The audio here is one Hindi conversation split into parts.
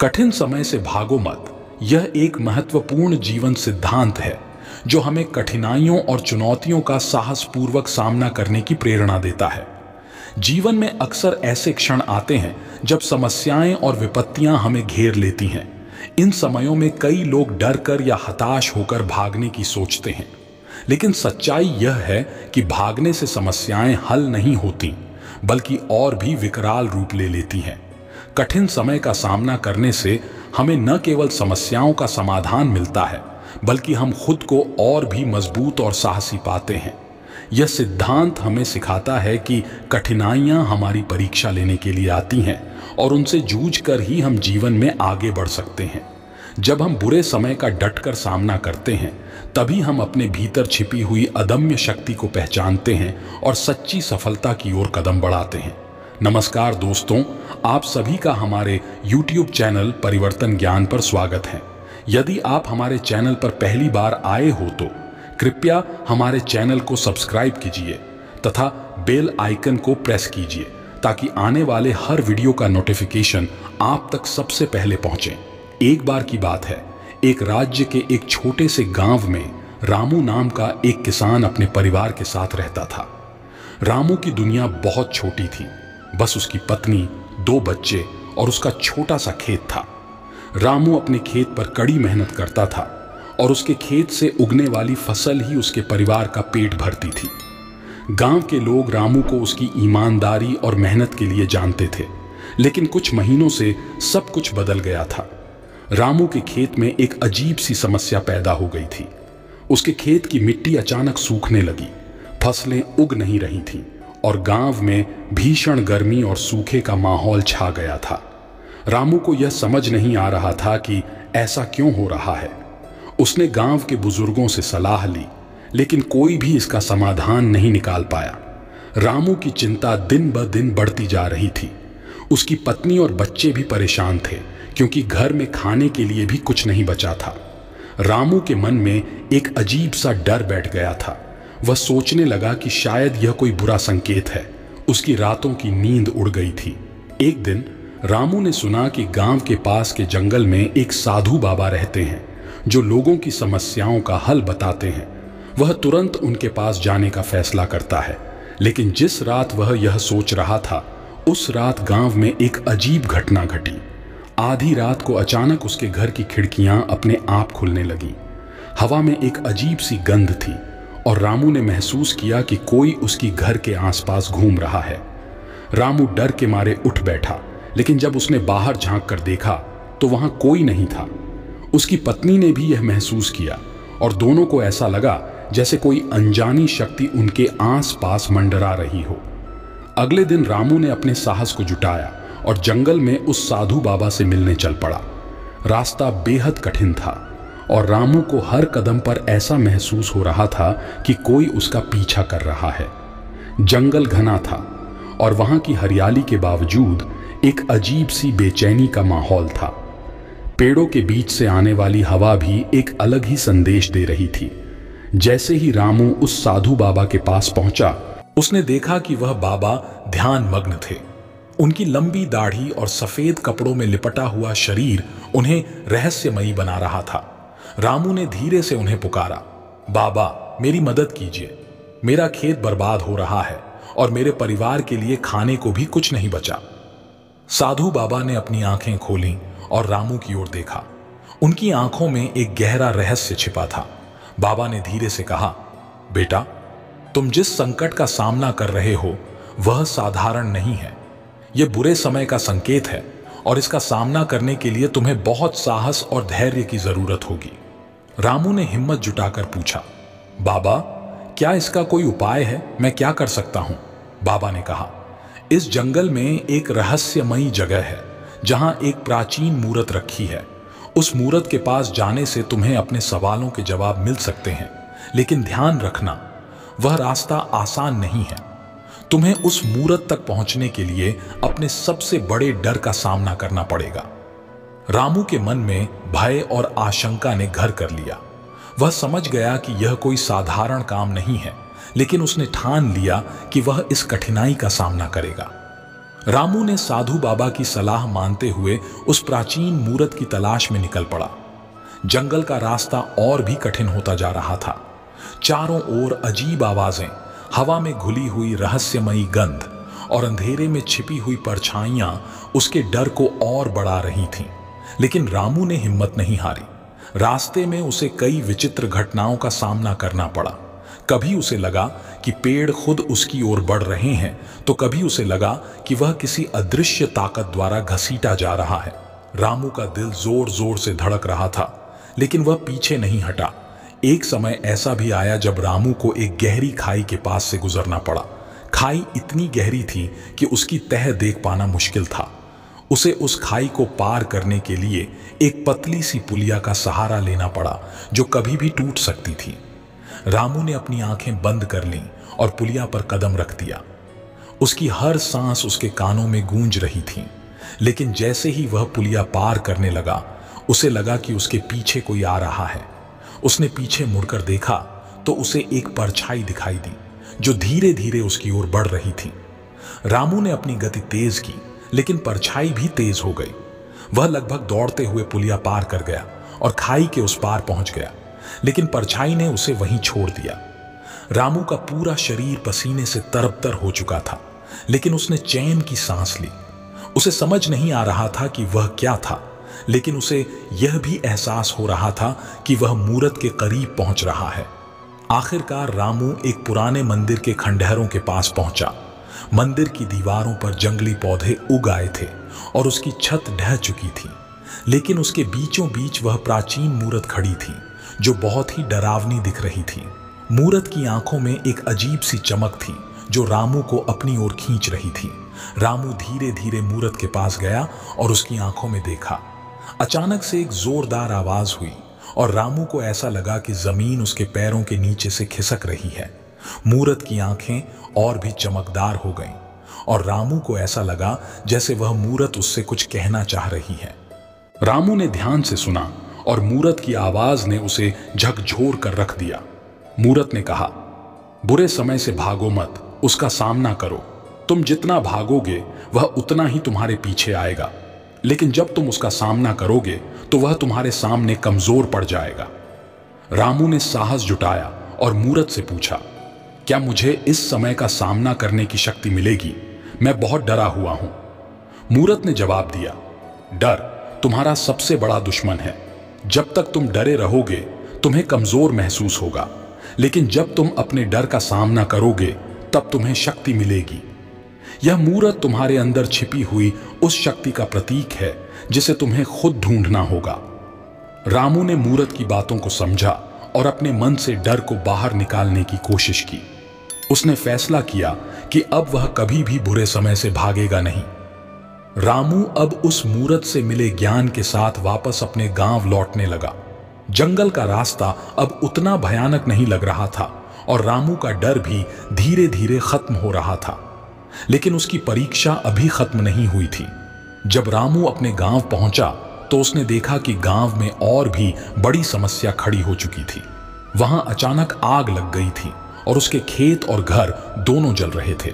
कठिन समय से भागो मत, यह एक महत्वपूर्ण जीवन सिद्धांत है जो हमें कठिनाइयों और चुनौतियों का साहसपूर्वक सामना करने की प्रेरणा देता है। जीवन में अक्सर ऐसे क्षण आते हैं जब समस्याएं और विपत्तियां हमें घेर लेती हैं। इन समयों में कई लोग डर कर या हताश होकर भागने की सोचते हैं, लेकिन सच्चाई यह है कि भागने से समस्याएं हल नहीं होती, बल्कि और भी विकराल रूप ले लेती हैं। कठिन समय का सामना करने से हमें न केवल समस्याओं का समाधान मिलता है, बल्कि हम खुद को और भी मजबूत और साहसी पाते हैं। यह सिद्धांत हमें सिखाता है कि कठिनाइयां हमारी परीक्षा लेने के लिए आती हैं और उनसे जूझकर ही हम जीवन में आगे बढ़ सकते हैं। जब हम बुरे समय का डटकर सामना करते हैं, तभी हम अपने भीतर छिपी हुई अदम्य शक्ति को पहचानते हैं और सच्ची सफलता की ओर कदम बढ़ाते हैं। नमस्कार दोस्तों, आप सभी का हमारे YouTube चैनल परिवर्तन ज्ञान पर स्वागत है। यदि आप हमारे चैनल पर पहली बार आए हो तो कृपया हमारे चैनल को सब्सक्राइब कीजिए तथा बेल आइकन को प्रेस कीजिए ताकि आने वाले हर वीडियो का नोटिफिकेशन आप तक सबसे पहले पहुंचे। एक बार की बात है, एक राज्य के एक छोटे से गांव में रामू नाम का एक किसान अपने परिवार के साथ रहता था। रामू की दुनिया बहुत छोटी थी, बस उसकी पत्नी, 2 बच्चे और उसका छोटा सा खेत था। रामू अपने खेत पर कड़ी मेहनत करता था और उसके खेत से उगने वाली फसल ही उसके परिवार का पेट भरती थी। गांव के लोग रामू को उसकी ईमानदारी और मेहनत के लिए जानते थे, लेकिन कुछ महीनों से सब कुछ बदल गया था। रामू के खेत में एक अजीब सी समस्या पैदा हो गई थी। उसके खेत की मिट्टी अचानक सूखने लगी, फसलें उग नहीं रही थीं और गांव में भीषण गर्मी और सूखे का माहौल छा गया था। रामू को यह समझ नहीं आ रहा था कि ऐसा क्यों हो रहा है। उसने गांव के बुजुर्गों से सलाह ली, लेकिन कोई भी इसका समाधान नहीं निकाल पाया। रामू की चिंता दिन ब दिन बढ़ती जा रही थी। उसकी पत्नी और बच्चे भी परेशान थे, क्योंकि घर में खाने के लिए भी कुछ नहीं बचा था। रामू के मन में एक अजीब सा डर बैठ गया था। वह सोचने लगा कि शायद यह कोई बुरा संकेत है। उसकी रातों की नींद उड़ गई थी। एक दिन रामू ने सुना कि गांव के पास के जंगल में एक साधु बाबा रहते हैं जो लोगों की समस्याओं का हल बताते हैं। वह तुरंत उनके पास जाने का फैसला करता है, लेकिन जिस रात वह यह सोच रहा था, उस रात गांव में एक अजीब घटना घटी। आधी रात को अचानक उसके घर की खिड़कियां अपने आप खुलने लगीं। हवा में एक अजीब सी गंध थी और रामू ने महसूस किया कि कोई उसकी घर के आसपास घूम रहा है। रामू डर के मारे उठ बैठा, लेकिन जब उसने बाहर झांक कर देखा तो वहां कोई नहीं था। उसकी पत्नी ने भी यह महसूस किया और दोनों को ऐसा लगा जैसे कोई अनजानी शक्ति उनके आसपास मंडरा रही हो। अगले दिन रामू ने अपने साहस को जुटाया और जंगल में उस साधु बाबा से मिलने चल पड़ा। रास्ता बेहद कठिन था और रामू को हर कदम पर ऐसा महसूस हो रहा था कि कोई उसका पीछा कर रहा है। जंगल घना था और वहां की हरियाली के बावजूद एक अजीब सी बेचैनी का माहौल था। पेड़ों के बीच से आने वाली हवा भी एक अलग ही संदेश दे रही थी। जैसे ही रामू उस साधु बाबा के पास पहुंचा, उसने देखा कि वह बाबा ध्यान मग्न थे। उनकी लंबी दाढ़ी और सफेद कपड़ों में लिपटा हुआ शरीर उन्हें रहस्यमयी बना रहा था। रामू ने धीरे से उन्हें पुकारा, बाबा मेरी मदद कीजिए, मेरा खेत बर्बाद हो रहा है और मेरे परिवार के लिए खाने को भी कुछ नहीं बचा। साधु बाबा ने अपनी आंखें खोलीं और रामू की ओर देखा। उनकी आंखों में एक गहरा रहस्य छिपा था। बाबा ने धीरे से कहा, बेटा, तुम जिस संकट का सामना कर रहे हो वह साधारण नहीं है। यह बुरे समय का संकेत है और इसका सामना करने के लिए तुम्हें बहुत साहस और धैर्य की जरूरत होगी। रामू ने हिम्मत जुटाकर पूछा, बाबा क्या इसका कोई उपाय है? मैं क्या कर सकता हूं? बाबा ने कहा, इस जंगल में एक रहस्यमयी जगह है जहां एक प्राचीन मूर्त रखी है। उस मूर्त के पास जाने से तुम्हें अपने सवालों के जवाब मिल सकते हैं, लेकिन ध्यान रखना वह रास्ता आसान नहीं है। तुम्हें उस मूर्त तक पहुंचने के लिए अपने सबसे बड़े डर का सामना करना पड़ेगा। रामू के मन में भय और आशंका ने घर कर लिया। वह समझ गया कि यह कोई साधारण काम नहीं है, लेकिन उसने ठान लिया कि वह इस कठिनाई का सामना करेगा। रामू ने साधु बाबा की सलाह मानते हुए उस प्राचीन मूरत की तलाश में निकल पड़ा। जंगल का रास्ता और भी कठिन होता जा रहा था। चारों ओर अजीब आवाजें, हवा में घुली हुई रहस्यमयी गंध और अंधेरे में छिपी हुई परछाइयां उसके डर को और बढ़ा रही थीं। लेकिन रामू ने हिम्मत नहीं हारी। रास्ते में उसे कई विचित्र घटनाओं का सामना करना पड़ा। कभी उसे लगा कि पेड़ खुद उसकी ओर बढ़ रहे हैं, तो कभी उसे लगा कि वह किसी अदृश्य ताकत द्वारा घसीटा जा रहा है। रामू का दिल जोर जोर से धड़क रहा था, लेकिन वह पीछे नहीं हटा। एक समय ऐसा भी आया जब रामू को एक गहरी खाई के पास से गुजरना पड़ा। खाई इतनी गहरी थी कि उसकी तह देख पाना मुश्किल था। उसे उस खाई को पार करने के लिए एक पतली सी पुलिया का सहारा लेना पड़ा, जो कभी भी टूट सकती थी। रामू ने अपनी आंखें बंद कर लीं और पुलिया पर कदम रख दिया। उसकी हर सांस उसके कानों में गूंज रही थी। लेकिन जैसे ही वह पुलिया पार करने लगा, उसे लगा कि उसके पीछे कोई आ रहा है। उसने पीछे मुड़कर देखा तो उसे एक परछाई दिखाई दी, जो धीरे धीरे उसकी ओर बढ़ रही थी। रामू ने अपनी गति तेज की, लेकिन परछाई भी तेज हो गई। वह लगभग दौड़ते हुए पुलिया पार कर गया और खाई के उस पार पहुंच गया, लेकिन परछाई ने उसे वहीं छोड़ दिया। रामू का पूरा शरीर पसीने से तरबतर हो चुका था, लेकिन उसने चैन की सांस ली। उसे समझ नहीं आ रहा था कि वह क्या था, लेकिन उसे यह भी एहसास हो रहा था कि वह मूरत के करीब पहुंच रहा है। आखिरकार रामू एक पुराने मंदिर के खंडहरों के पास पहुंचा। मंदिर की दीवारों पर जंगली पौधे उग आए थे और उसकी छत ढह चुकी थी, लेकिन उसके बीचों बीच वह प्राचीन मूरत खड़ी थी, जो बहुत ही डरावनी दिख रही थी। मूरत की आंखों में एक अजीब सी चमक थी, जो रामू को अपनी ओर खींच रही थी। रामू धीरे धीरे मूरत के पास गया और उसकी आंखों में देखा। अचानक से एक जोरदार आवाज हुई और रामू को ऐसा लगा कि जमीन उसके पैरों के नीचे से खिसक रही है। मूरत की आंखें और भी चमकदार हो गईं और रामू को ऐसा लगा जैसे वह मूरत उससे कुछ कहना चाह रही है। रामू ने ध्यान से सुना और मूरत की आवाज ने उसे झकझोर कर रख दिया। मूरत ने कहा, बुरे समय से भागो मत, उसका सामना करो। तुम जितना भागोगे वह उतना ही तुम्हारे पीछे आएगा, लेकिन जब तुम उसका सामना करोगे तो वह तुम्हारे सामने कमजोर पड़ जाएगा। रामू ने साहस जुटाया और मूरत से पूछा, क्या मुझे इस समय का सामना करने की शक्ति मिलेगी? मैं बहुत डरा हुआ हूं। मूरत ने जवाब दिया, डर तुम्हारा सबसे बड़ा दुश्मन है। जब तक तुम डरे रहोगे तुम्हें कमजोर महसूस होगा, लेकिन जब तुम अपने डर का सामना करोगे तब तुम्हें शक्ति मिलेगी। यह मूरत तुम्हारे अंदर छिपी हुई उस शक्ति का प्रतीक है जिसे तुम्हें खुद ढूंढना होगा। रामू ने मूरत की बातों को समझा और अपने मन से डर को बाहर निकालने की कोशिश की। उसने फैसला किया कि अब वह कभी भी बुरे समय से भागेगा नहीं। रामू अब उस मूरत से मिले ज्ञान के साथ वापस अपने गांव लौटने लगा। जंगल का रास्ता अब उतना भयानक नहीं लग रहा था और रामू का डर भी धीरे धीरे खत्म हो रहा था। लेकिन उसकी परीक्षा अभी खत्म नहीं हुई थी। जब रामू अपने गांव पहुंचा तो उसने देखा कि गांव में और भी बड़ी समस्या खड़ी हो चुकी थी। वहां अचानक आग लग गई थी और उसके खेत और घर दोनों जल रहे थे।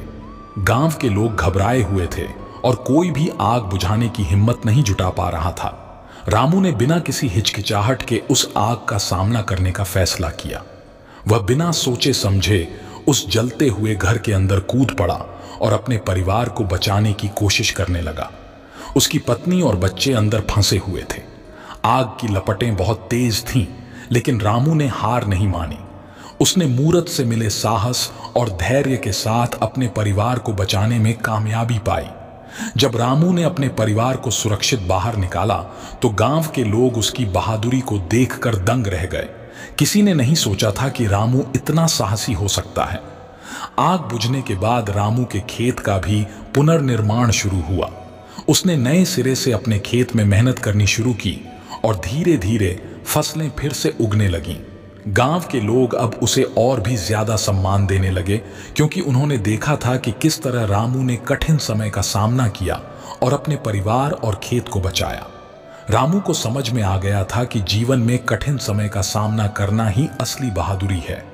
गांव के लोग घबराए हुए थे और कोई भी आग बुझाने की हिम्मत नहीं जुटा पा रहा था। रामू ने बिना किसी हिचकिचाहट के उस आग का सामना करने का फैसला किया। वह बिना सोचे समझे उस जलते हुए घर के अंदर कूद पड़ा और अपने परिवार को बचाने की कोशिश करने लगा। उसकी पत्नी और बच्चे अंदर फंसे हुए थे। आग की लपटें बहुत तेज थीं, लेकिन रामू ने हार नहीं मानी। उसने मूरत से मिले साहस और धैर्य के साथ अपने परिवार को बचाने में कामयाबी पाई। जब रामू ने अपने परिवार को सुरक्षित बाहर निकाला तो गांव के लोग उसकी बहादुरी को देखकर दंग रह गए। किसी ने नहीं सोचा था कि रामू इतना साहसी हो सकता है। आग बुझने के बाद रामू के खेत का भी पुनर्निर्माण शुरू हुआ। उसने नए सिरे से अपने खेत में मेहनत करनी शुरू की और धीरे धीरे फसलें फिर से उगने लगीं। गांव के लोग अब उसे और भी ज्यादा सम्मान देने लगे, क्योंकि उन्होंने देखा था कि किस तरह रामू ने कठिन समय का सामना किया और अपने परिवार और खेत को बचाया। रामू को समझ में आ गया था कि जीवन में कठिन समय का सामना करना ही असली बहादुरी है।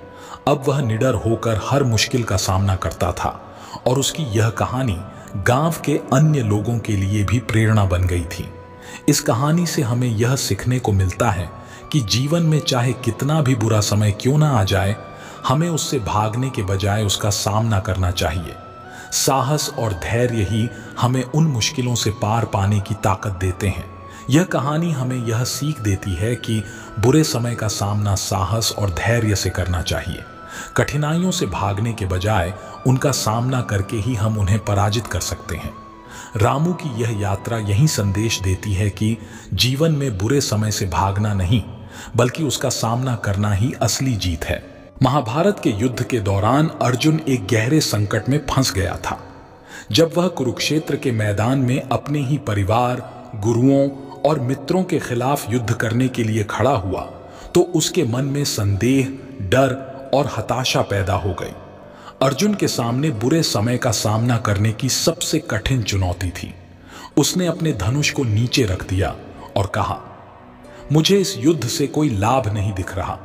अब वह निडर होकर हर मुश्किल का सामना करता था और उसकी यह कहानी गांव के अन्य लोगों के लिए भी प्रेरणा बन गई थी। इस कहानी से हमें यह सीखने को मिलता है कि जीवन में चाहे कितना भी बुरा समय क्यों ना आ जाए, हमें उससे भागने के बजाय उसका सामना करना चाहिए। साहस और धैर्य ही हमें उन मुश्किलों से पार पाने की ताकत देते हैं। यह कहानी हमें यह सीख देती है कि बुरे समय का सामना साहस और धैर्य से करना चाहिए। कठिनाइयों से भागने के बजाय उनका सामना करके ही हम उन्हें पराजित कर सकते हैं। रामू की यह यात्रा यही संदेश देती है कि जीवन में बुरे समय से भागना नहीं, बल्कि उसका सामना करना ही असली जीत है। महाभारत के युद्ध के दौरान अर्जुन एक गहरे संकट में फंस गया था। जब वह कुरुक्षेत्र के मैदान में अपने ही परिवार, गुरुओं और मित्रों के खिलाफ युद्ध करने के लिए खड़ा हुआ, तो उसके मन में संदेह, डर और हताशा पैदा हो गई। अर्जुन के सामने बुरे समय का सामना करने की सबसे कठिन चुनौती थी। उसने अपने धनुष को नीचे रख दिया और कहा, मुझे इस युद्ध से कोई लाभ नहीं दिख रहा।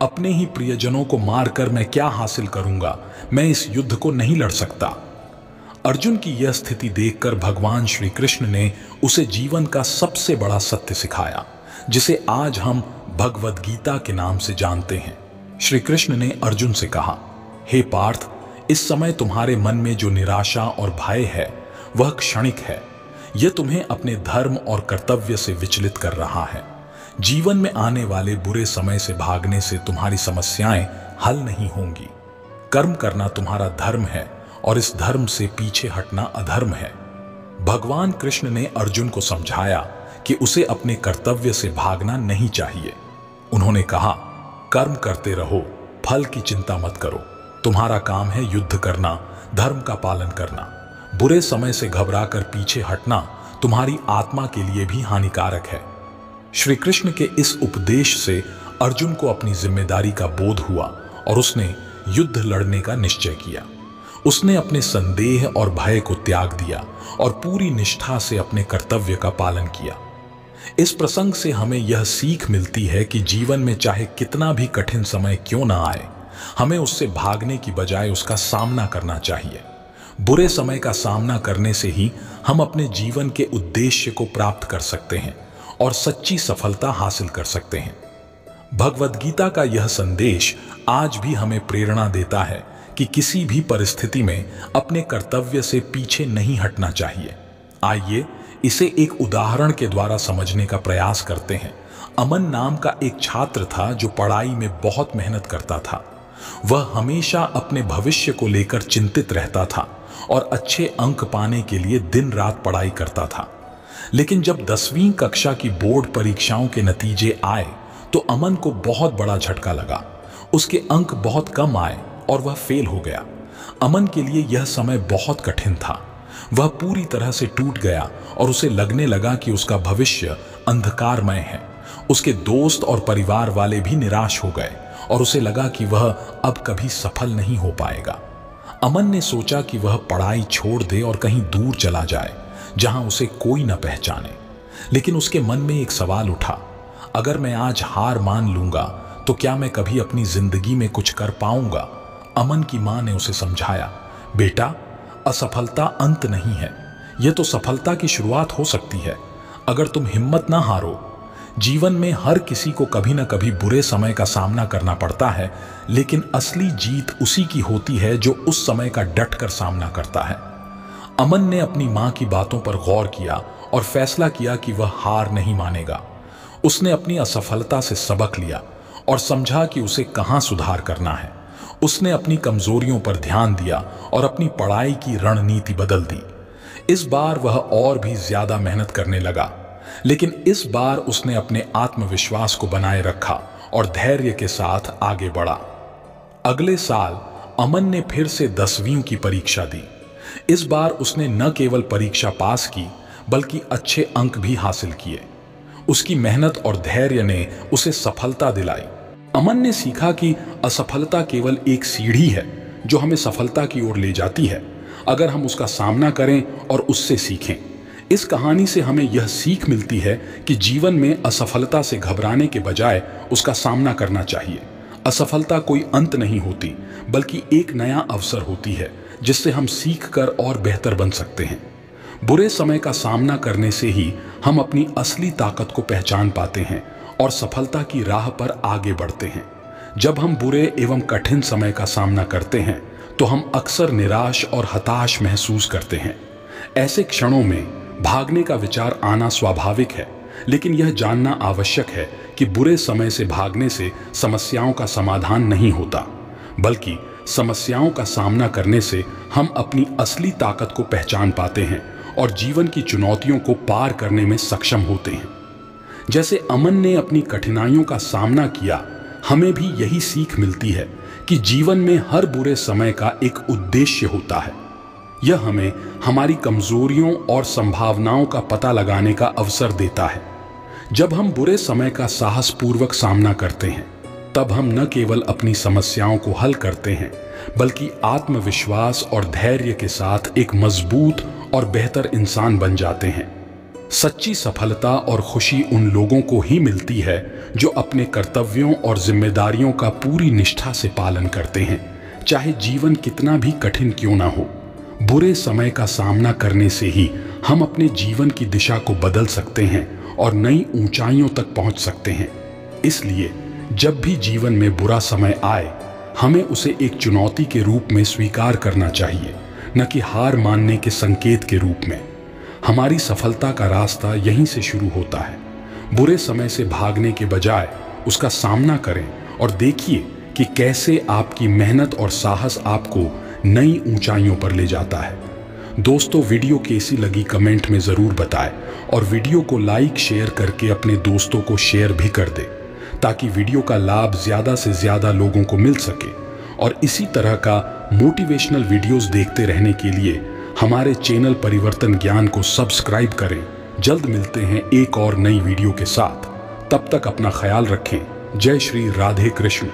अपने ही प्रियजनों को मारकर मैं क्या हासिल करूंगा? मैं इस युद्ध को नहीं लड़ सकता। अर्जुन की यह स्थिति देखकर भगवान श्री कृष्ण ने उसे जीवन का सबसे बड़ा सत्य सिखाया, जिसे आज हम भगवद गीता के नाम से जानते हैं। श्री कृष्ण ने अर्जुन से कहा, हे पार्थ, इस समय तुम्हारे मन में जो निराशा और भय है वह क्षणिक है। यह तुम्हें अपने धर्म और कर्तव्य से विचलित कर रहा है। जीवन में आने वाले बुरे समय से भागने से तुम्हारी समस्याएं हल नहीं होंगी। कर्म करना तुम्हारा धर्म है और इस धर्म से पीछे हटना अधर्म है। भगवान कृष्ण ने अर्जुन को समझाया कि उसे अपने कर्तव्य से भागना नहीं चाहिए। उन्होंने कहा, कर्म करते रहो, फल की चिंता मत करो। तुम्हारा काम है युद्ध करना, धर्म का पालन करना। बुरे समय से घबराकर पीछे हटना तुम्हारी आत्मा के लिए भी हानिकारक है। श्री कृष्ण के इस उपदेश से अर्जुन को अपनी जिम्मेदारी का बोध हुआ और उसने युद्ध लड़ने का निश्चय किया। उसने अपने संदेह और भय को त्याग दिया और पूरी निष्ठा से अपने कर्तव्य का पालन किया। इस प्रसंग से हमें यह सीख मिलती है कि जीवन में चाहे कितना भी कठिन समय क्यों ना आए, हमें उससे भागने की बजाय उसका सामना करना चाहिए। बुरे समय का सामना करने से ही हम अपने जीवन के उद्देश्य को प्राप्त कर सकते हैं और सच्ची सफलता हासिल कर सकते हैं। भगवद गीता का यह संदेश आज भी हमें प्रेरणा देता है कि किसी भी परिस्थिति में अपने कर्तव्य से पीछे नहीं हटना चाहिए। आइए इसे एक उदाहरण के द्वारा समझने का प्रयास करते हैं। अमन नाम का एक छात्र था जो पढ़ाई में बहुत मेहनत करता था। वह हमेशा अपने भविष्य को लेकर चिंतित रहता था और अच्छे अंक पाने के लिए दिन रात पढ़ाई करता था। लेकिन जब 10वीं कक्षा की बोर्ड परीक्षाओं के नतीजे आए तो अमन को बहुत बड़ा झटका लगा। उसके अंक बहुत कम आए और वह फेल हो गया। अमन के लिए यह समय बहुत कठिन था। वह पूरी तरह से टूट गया और उसे लगने लगा कि उसका भविष्य अंधकारमय है। उसके दोस्त और परिवार वाले भी निराश हो गए और उसे लगा कि वह अब कभी सफल नहीं हो पाएगा। अमन ने सोचा कि वह पढ़ाई छोड़ दे और कहीं दूर चला जाए जहां उसे कोई न पहचाने। लेकिन उसके मन में एक सवाल उठा, अगर मैं आज हार मान लूंगा तो क्या मैं कभी अपनी जिंदगी में कुछ कर पाऊंगा? अमन की मां ने उसे समझाया, बेटा, असफलता अंत नहीं है, यह तो सफलता की शुरुआत हो सकती है। अगर तुम हिम्मत ना हारो। जीवन में हर किसी को कभी ना कभी बुरे समय का सामना करना पड़ता है, लेकिन असली जीत उसी की होती है जो उस समय का डट कर सामना करता है। अमन ने अपनी मां की बातों पर गौर किया और फैसला किया कि वह हार नहीं मानेगा। उसने अपनी असफलता से सबक लिया और समझा कि उसे कहां सुधार करना है। उसने अपनी कमजोरियों पर ध्यान दिया और अपनी पढ़ाई की रणनीति बदल दी। इस बार वह और भी ज्यादा मेहनत करने लगा, लेकिन इस बार उसने अपने आत्मविश्वास को बनाए रखा और धैर्य के साथ आगे बढ़ा। अगले साल अमन ने फिर से 10वीं की परीक्षा दी। इस बार उसने न केवल परीक्षा पास की बल्कि अच्छे अंक भी हासिल किए। उसकी मेहनत और धैर्य ने उसे सफलता दिलाई। अमन ने सीखा कि असफलता केवल एक सीढ़ी है जो हमें सफलता की ओर ले जाती है, अगर हम उसका सामना करें और उससे सीखें। इस कहानी से हमें यह सीख मिलती है कि जीवन में असफलता से घबराने के बजाय उसका सामना करना चाहिए। असफलता कोई अंत नहीं होती, बल्कि एक नया अवसर होती है जिससे हम सीख कर और बेहतर बन सकते हैं। बुरे समय का सामना करने से ही हम अपनी असली ताकत को पहचान पाते हैं और सफलता की राह पर आगे बढ़ते हैं। जब हम बुरे एवं कठिन समय का सामना करते हैं तो हम अक्सर निराश और हताश महसूस करते हैं। ऐसे क्षणों में भागने का विचार आना स्वाभाविक है, लेकिन यह जानना आवश्यक है कि बुरे समय से भागने से समस्याओं का समाधान नहीं होता, बल्कि समस्याओं का सामना करने से हम अपनी असली ताकत को पहचान पाते हैं और जीवन की चुनौतियों को पार करने में सक्षम होते हैं। जैसे अमन ने अपनी कठिनाइयों का सामना किया, हमें भी यही सीख मिलती है कि जीवन में हर बुरे समय का एक उद्देश्य होता है। यह हमें हमारी कमजोरियों और संभावनाओं का पता लगाने का अवसर देता है। जब हम बुरे समय का साहसपूर्वक सामना करते हैं, तब हम न केवल अपनी समस्याओं को हल करते हैं, बल्कि आत्मविश्वास और धैर्य के साथ एक मजबूत और बेहतर इंसान बन जाते हैं। सच्ची सफलता और खुशी उन लोगों को ही मिलती है जो अपने कर्तव्यों और जिम्मेदारियों का पूरी निष्ठा से पालन करते हैं, चाहे जीवन कितना भी कठिन क्यों ना हो। बुरे समय का सामना करने से ही हम अपने जीवन की दिशा को बदल सकते हैं और नई ऊंचाइयों तक पहुंच सकते हैं। इसलिए जब भी जीवन में बुरा समय आए, हमें उसे एक चुनौती के रूप में स्वीकार करना चाहिए, न कि हार मानने के संकेत के रूप में। हमारी सफलता का रास्ता यहीं से शुरू होता है। बुरे समय से भागने के बजाय उसका सामना करें और देखिए कि कैसे आपकी मेहनत और साहस आपको नई ऊंचाइयों पर ले जाता है। दोस्तों, वीडियो कैसी लगी कमेंट में ज़रूर बताएं और वीडियो को लाइक शेयर करके अपने दोस्तों को शेयर भी कर दें, ताकि वीडियो का लाभ ज़्यादा से ज़्यादा लोगों को मिल सके। और इसी तरह का मोटिवेशनल वीडियोस देखते रहने के लिए हमारे चैनल परिवर्तन ज्ञान को सब्सक्राइब करें। जल्द मिलते हैं एक और नई वीडियो के साथ। तब तक अपना ख्याल रखें। जय श्री राधे कृष्ण।